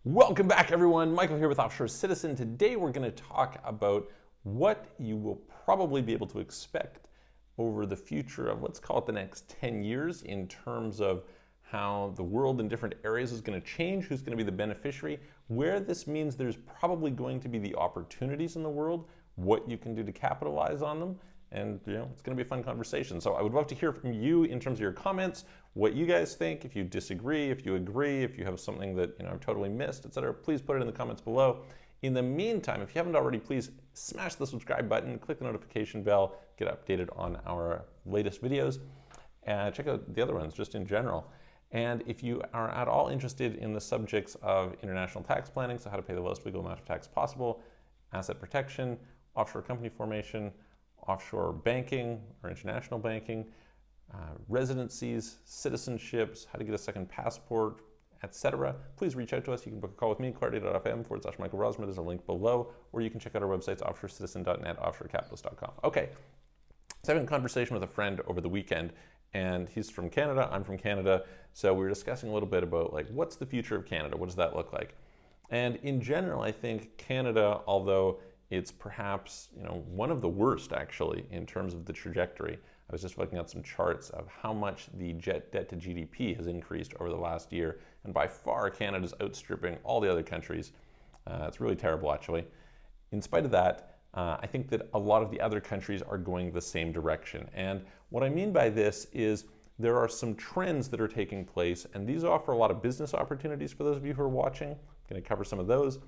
Welcome back, everyone. Michael here with Offshore Citizen. Today we're going to talk about what you will probably be able to expect over the future of, let's call it the next 10 years, in terms of how the world in different areas is going to change, who's going to be the beneficiary, where this means there's probably going to be the opportunities in the world, what you can do to capitalize on them, and it's going to be a fun conversation. So I would love to hear from you in terms of your comments, what you guys think, if you disagree, if you agree, if you have something that I've totally missed, etc. Please put it in the comments below. In the meantime, if you haven't already, please smash the subscribe button, click the notification bell, get updated on our latest videos, and check out the other ones just in general. And if you are at all interested in the subjects of international tax planning, so how to pay the lowest legal amount of tax possible, asset protection, offshore company formation, offshore banking or international banking, residencies, citizenships, how to get a second passport, etc. Please reach out to us. You can book a call with me, clarity.fm/Michael Rosmer. There's a link below, or you can check out our websites, offshorecitizen.net, offshorecapitalist.com. Okay, so having a conversation with a friend over the weekend, and he's from Canada, I'm from Canada, so we were discussing a little bit about what's the future of Canada, what does that look like? And in general, I think Canada, although it's perhaps one of the worst actually in terms of the trajectory. I was just looking at some charts of how much the debt to GDP has increased over the last year, and by far Canada's outstripping all the other countries. It's really terrible actually. In spite of that, I think that a lot of the other countries are going the same direction. And what I mean by this is there are some trends that are taking place, and these offer a lot of business opportunities for those of you who are watching. I'm going to cover some of those,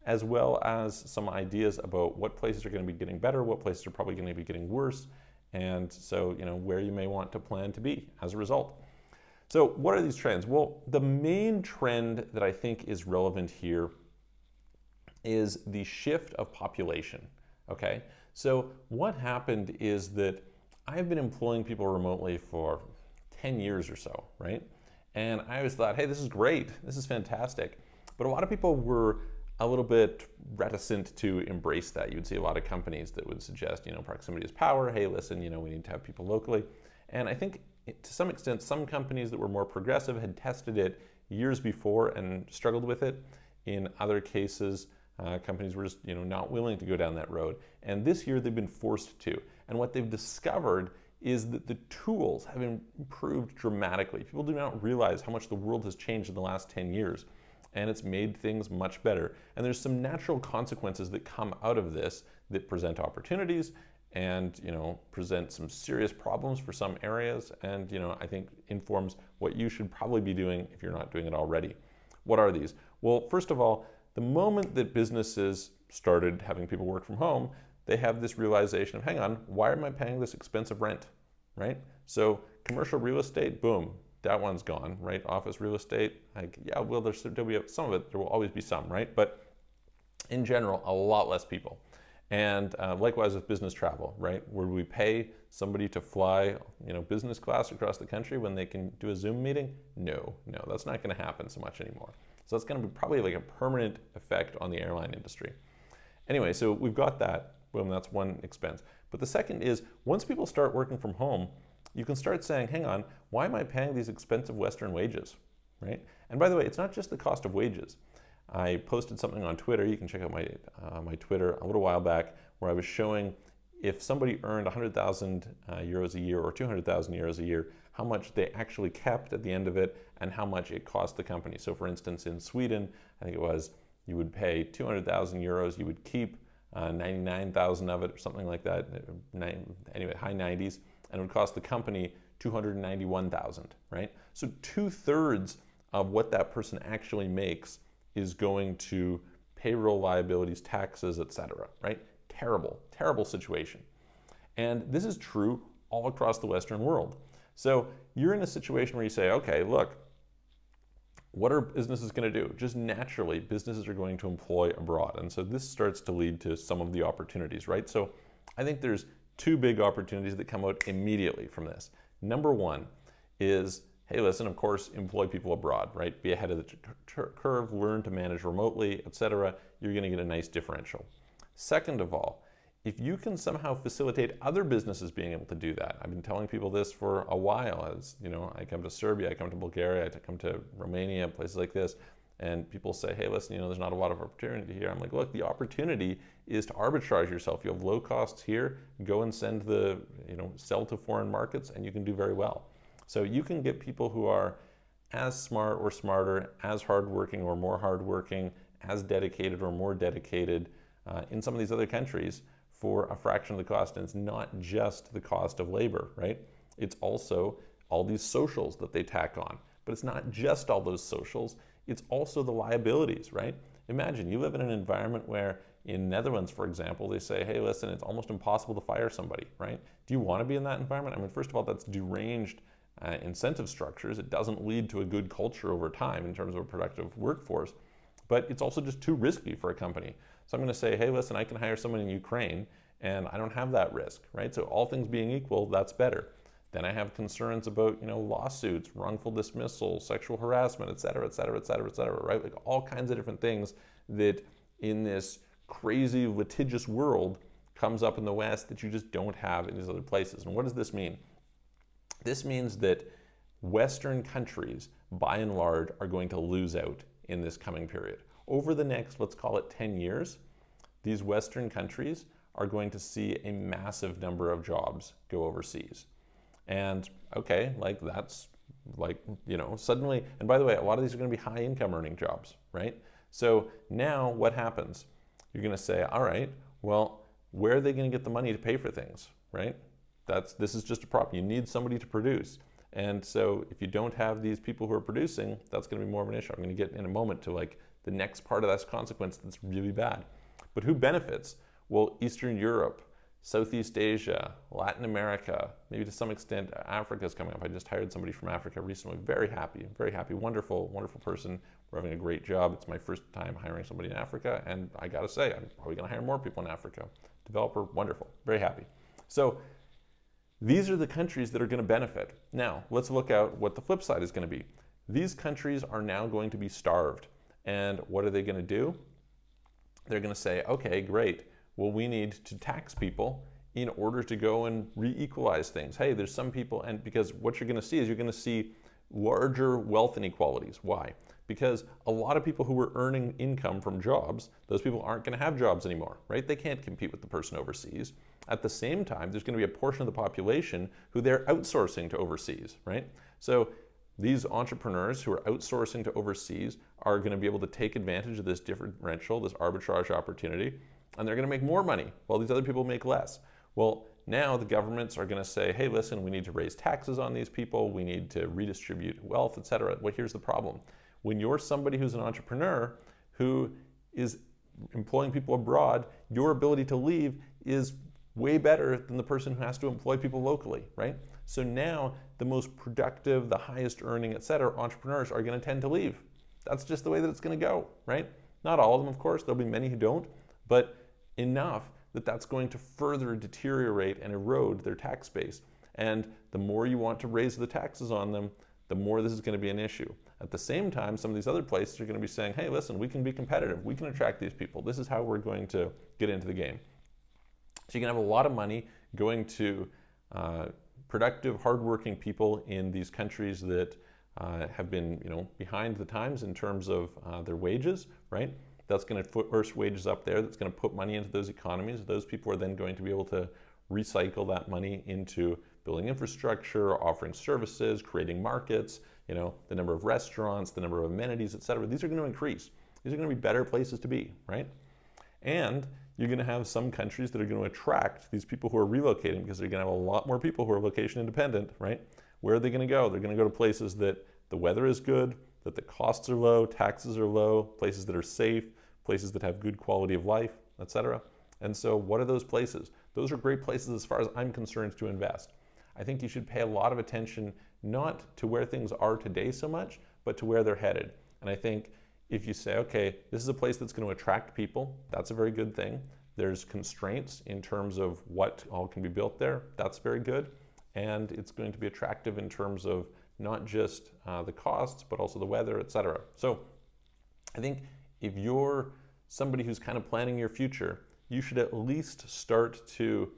as well as some ideas about what places are going to be getting better, what places are probably going to be getting worse, and so where you may want to plan to be as a result. So what are these trends? Well, the main trend that I think is relevant here is the shift of population. Okay, so what happened is that I've been employing people remotely for 10 years or so, right? And I always thought, hey, this is great, this is fantastic. But a lot of people were a little bit reticent to embrace that. You'd see a lot of companies that would suggest, proximity is power. Hey, listen, we need to have people locally. And I think to some extent, some companies that were more progressive had tested it years before and struggled with it. In other cases, companies were just, not willing to go down that road. And this year they've been forced to. And what they've discovered is that the tools have improved dramatically. People do not realize how much the world has changed in the last 10 years. And it's made things much better. And there's some natural consequences that come out of this that present opportunities and present some serious problems for some areas, and I think informs what you should probably be doing if you're not doing it already. What are these? Well, first of all, the moment that businesses started having people work from home, they have this realization of, hang on, why am I paying this expensive rent, right? So commercial real estate, boom, that one's gone, right? Office real estate, yeah, well, there'll be some of it, there will always be some, right? But in general, a lot less people. And likewise with business travel, right? Where we pay somebody to fly, business class across the country when they can do a Zoom meeting? No, that's not going to happen so much anymore. So that's going to be probably a permanent effect on the airline industry. Anyway, so we've got that. Boom, that's one expense. But the second is, once people start working from home, you can start saying, hang on, why am I paying these expensive Western wages, right? And by the way, it's not just the cost of wages. I posted something on Twitter. You can check out my Twitter a little while back, where I was showing if somebody earned 100,000 euros a year or 200,000 euros a year, how much they actually kept at the end of it and how much it cost the company. So for instance, in Sweden, I think it was, you would pay 200,000 euros, you would keep 99,000 of it or something like that, anyway, high 90s, and it would cost the company 291,000, right? So 2/3 of what that person actually makes is going to payroll, liabilities, taxes, etc., right? Terrible, terrible situation. And this is true all across the Western world. So you're in a situation where you say, okay, look, what are businesses going to do? Just naturally, businesses are going to employ abroad. And so this starts to lead to some of the opportunities, right? So I think there's two big opportunities that come out immediately from this. Number one is, hey, listen, of course, employ people abroad, right? Be ahead of the curve, learn to manage remotely, etc. You're going to get a nice differential. Second of all, if you can somehow facilitate other businesses being able to do that, I've been telling people this for a while, as I come to Serbia, I come to Bulgaria, I come to Romania, places like this, And people say, hey, listen, there's not a lot of opportunity here. I'm like, look, the opportunity is to arbitrage yourself. You have low costs here, go and sell to foreign markets, and you can do very well. So you can get people who are as smart or smarter, as hardworking or more hardworking, as dedicated or more dedicated in some of these other countries for a fraction of the cost. And it's not just the cost of labor, right? It's also all these socials that they tack on. But it's not just all those socials, it's also the liabilities, right? Imagine you live in an environment where in Netherlands, for example, they say, hey, listen, it's almost impossible to fire somebody, right? Do you want to be in that environment? I mean, first of all, that's deranged incentive structures. It doesn't lead to a good culture over time in terms of a productive workforce, but it's also just too risky for a company. So I'm going to say, hey, listen, I can hire someone in Ukraine and I don't have that risk, right? So all things being equal, that's better. Then I have concerns about, lawsuits, wrongful dismissal, sexual harassment, et cetera, et cetera, et cetera, et cetera, right? Like all kinds of different things that in this crazy litigious world comes up in the West that you just don't have in these other places. And what does this mean? This means that Western countries, by and large, are going to lose out in this coming period. Over the next, let's call it 10 years, these Western countries are going to see a massive number of jobs go overseas. And okay, suddenly, and by the way, a lot of these are going to be high income earning jobs, right? So now what happens? You're going to say, all right, well, where are they going to get the money to pay for things, right? This is just a problem. You need somebody to produce. And so if you don't have these people who are producing, that's going to be more of an issue. I'm going to get in a moment to the next part of that consequence that's really bad. But who benefits? Well, Eastern Europe, Southeast Asia, Latin America, maybe to some extent Africa is coming up. I just hired somebody from Africa recently. Very happy, wonderful, wonderful person. We're having a great job. It's my first time hiring somebody in Africa, and I gotta say, I'm probably gonna hire more people in Africa. Developer, wonderful, very happy. So these are the countries that are gonna benefit. Now, let's look at what the flip side is gonna be. These countries are now going to be starved. And what are they gonna do? They're gonna say, okay, great. Well, we need to tax people in order to go and re-equalize things. Hey, there's some people, and because what you're going to see is you're going to see larger wealth inequalities. Why? Because a lot of people who were earning income from jobs, those people aren't going to have jobs anymore, right? They can't compete with the person overseas. At the same time, there's going to be a portion of the population who they're outsourcing to overseas, right? So these entrepreneurs who are outsourcing to overseas are going to be able to take advantage of this differential, this arbitrage opportunity, and they're going to make more money while these other people make less. Well, now the governments are going to say, hey, listen, we need to raise taxes on these people, we need to redistribute wealth, etc. Well, here's the problem. When you're somebody who's an entrepreneur who is employing people abroad, your ability to leave is way better than the person who has to employ people locally, right? So now the most productive, the highest earning, etc. entrepreneurs are going to tend to leave. That's just the way that it's going to go, right? Not all of them, of course. There'll be many who don't, but enough that that's going to further deteriorate and erode their tax base. And the more you want to raise the taxes on them, the more this is going to be an issue. At the same time, some of these other places are going to be saying, hey, listen, we can be competitive. We can attract these people. This is how we're going to get into the game. So you can have a lot of money going to productive, hardworking people in these countries that have been, behind the times in terms of their wages, right? That's going to force wages up there. That's going to put money into those economies. Those people are then going to be able to recycle that money into building infrastructure, offering services, creating markets, the number of restaurants, the number of amenities, et cetera. These are going to increase. These are going to be better places to be, right? And you're going to have some countries that are going to attract these people who are relocating because they're going to have a lot more people who are location independent, right? Where are they going to go? They're going to go to places that the weather is good, that the costs are low, taxes are low, places that are safe, places that have good quality of life, etc. And so what are those places? Those are great places as far as I'm concerned to invest. I think you should pay a lot of attention not to where things are today so much, but to where they're headed. And I think if you say, okay, this is a place that's going to attract people, that's a very good thing. There's constraints in terms of what all can be built there, that's very good. And it's going to be attractive in terms of not just the costs, but also the weather, etc. So I think if you're somebody who's kind of planning your future, you should at least start to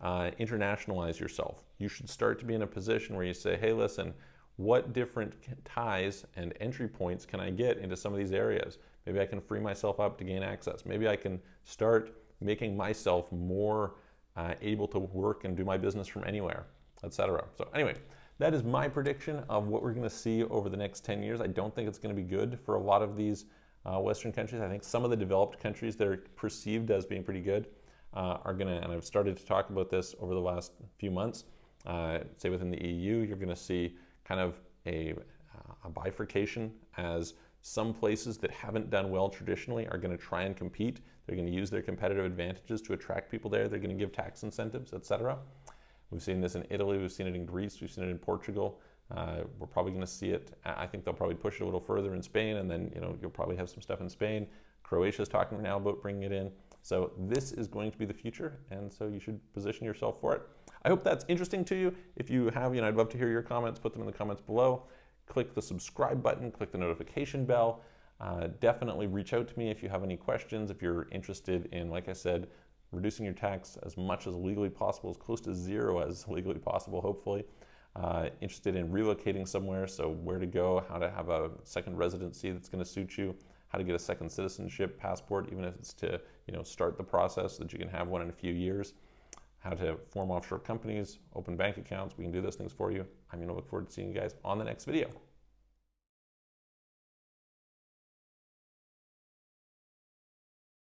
internationalize yourself. You should start to be in a position where you say, hey, listen, what different ties and entry points can I get into some of these areas? Maybe I can free myself up to gain access. Maybe I can start making myself more able to work and do my business from anywhere, etc. So anyway, that is my prediction of what we're going to see over the next 10 years. I don't think it's going to be good for a lot of these Western countries. I think some of the developed countries that are perceived as being pretty good are going to, and I've started to talk about this over the last few months, say within the EU, you're going to see kind of a bifurcation, as some places that haven't done well traditionally are going to try and compete. They're going to use their competitive advantages to attract people there. They're going to give tax incentives, etc. We've seen this in Italy, we've seen it in Greece, we've seen it in Portugal. We're probably going to see it. I think they'll probably push it a little further in Spain, and then you'll probably have some stuff in Spain. Croatia's talking now about bringing it in. So this is going to be the future, and so you should position yourself for it. I hope that's interesting to you. If you have, I'd love to hear your comments. Put them in the comments below. Click the subscribe button, click the notification bell. Definitely reach out to me if you have any questions, if you're interested in, like I said, reducing your tax as much as legally possible, as close to zero as legally possible, hopefully. Interested in relocating somewhere, so where to go, how to have a second residency that's going to suit you, how to get a second citizenship passport, even if it's to start the process so that you can have one in a few years, how to form offshore companies, open bank accounts. We can do those things for you. I'm going to look forward to seeing you guys on the next video.